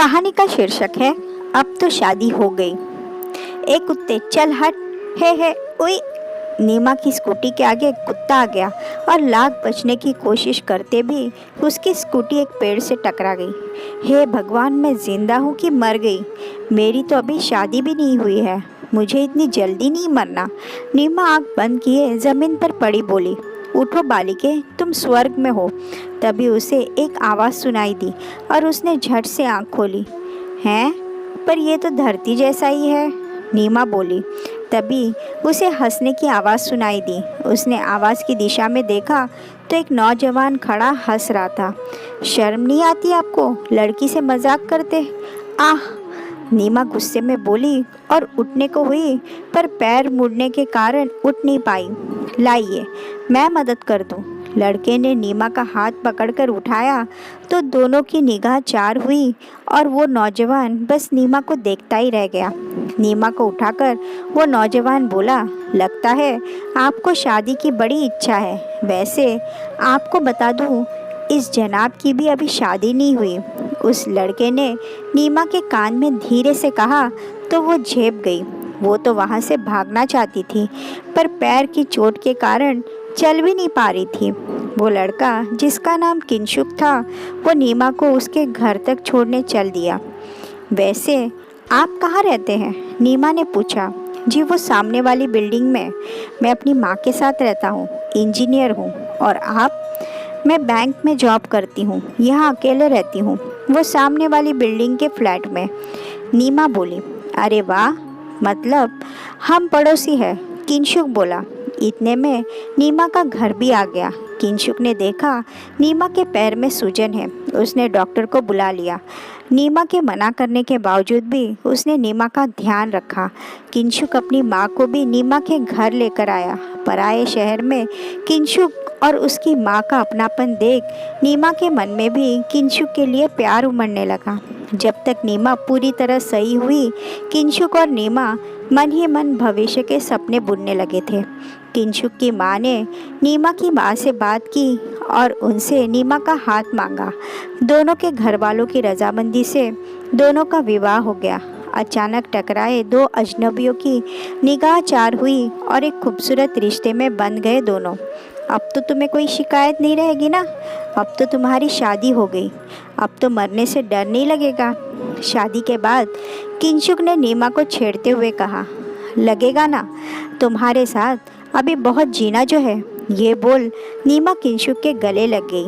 कहानी का शीर्षक है अब तो शादी हो गई। एक कुत्ते चल हट, हे ओए। नीमा की स्कूटी के आगे एक कुत्ता आ गया और लाख बचने की कोशिश करते भी उसकी स्कूटी एक पेड़ से टकरा गई। हे भगवान, मैं जिंदा हूँ कि मर गई? मेरी तो अभी शादी भी नहीं हुई है, मुझे इतनी जल्दी नहीं मरना। नीमा आँख बंद किए जमीन पर पड़ी बोली, उठो बालिके, तुम स्वर्ग में हो। तभी उसे एक आवाज़ सुनाई दी और उसने झट से आँख खोली। हैं, पर यह तो धरती जैसा ही है, नीमा बोली। तभी उसे हंसने की आवाज़ सुनाई दी। उसने आवाज़ की दिशा में देखा तो एक नौजवान खड़ा हंस रहा था। शर्म नहीं आती आपको, लड़की से मजाक करते? आह, नीमा गुस्से में बोली और उठने को हुई, पर पैर मुड़ने के कारण उठ नहीं पाई। लाइए, मैं मदद कर दूं। लड़के ने नीमा का हाथ पकड़कर उठाया तो दोनों की निगाह चार हुई और वो नौजवान बस नीमा को देखता ही रह गया। नीमा को उठाकर वो नौजवान बोला, लगता है आपको शादी की बड़ी इच्छा है। वैसे आपको बता दूं, इस जनाब की भी अभी शादी नहीं हुई। उस लड़के ने नीमा के कान में धीरे से कहा तो वो झेप गई। वो तो वहाँ से भागना चाहती थी, पर पैर की चोट के कारण चल भी नहीं पा रही थी। वो लड़का जिसका नाम किंशुक था, वो नीमा को उसके घर तक छोड़ने चल दिया। वैसे आप कहाँ रहते हैं? नीमा ने पूछा। जी, वो सामने वाली बिल्डिंग में। मैं अपनी माँ के साथ रहता हूँ, इंजीनियर हूँ। और आप? मैं बैंक में जॉब करती हूँ, यहाँ अकेले रहती हूँ, वो सामने वाली बिल्डिंग के फ्लैट में। नीमा बोली, अरे वाह, मतलब हम पड़ोसी हैं, किंशुक बोला। इतने में नीमा का घर भी आ गया। किंशुक ने देखा नीमा के पैर में सूजन है, उसने डॉक्टर को बुला लिया। नीमा के मना करने के बावजूद भी उसने नीमा का ध्यान रखा। किंशुक अपनी माँ को भी नीमा के घर लेकर आया। पराये शहर में किंशुक और उसकी माँ का अपनापन देख नीमा के मन में भी किंशुक के लिए प्यार उमड़ने लगा। जब तक नीमा पूरी तरह सही हुई, किंशुक और नीमा मन ही मन भविष्य के सपने बुनने लगे थे। किंशुक की माँ ने नीमा की माँ से बात की और उनसे नीमा का हाथ मांगा। दोनों के घर वालों की रजामंदी से दोनों का विवाह हो गया। अचानक टकराए दो अजनबियों की निगाह चार हुई और एक खूबसूरत रिश्ते में बंध गए दोनों। अब तो तुम्हें कोई शिकायत नहीं रहेगी ना? अब तो तुम्हारी शादी हो गई, अब तो मरने से डर नहीं लगेगा। शादी के बाद किंशुक ने नीमा को छेड़ते हुए कहा, लगेगा ना, तुम्हारे साथ अभी बहुत जीना जो है। ये बोल नीमा किंशुक के गले लग गई।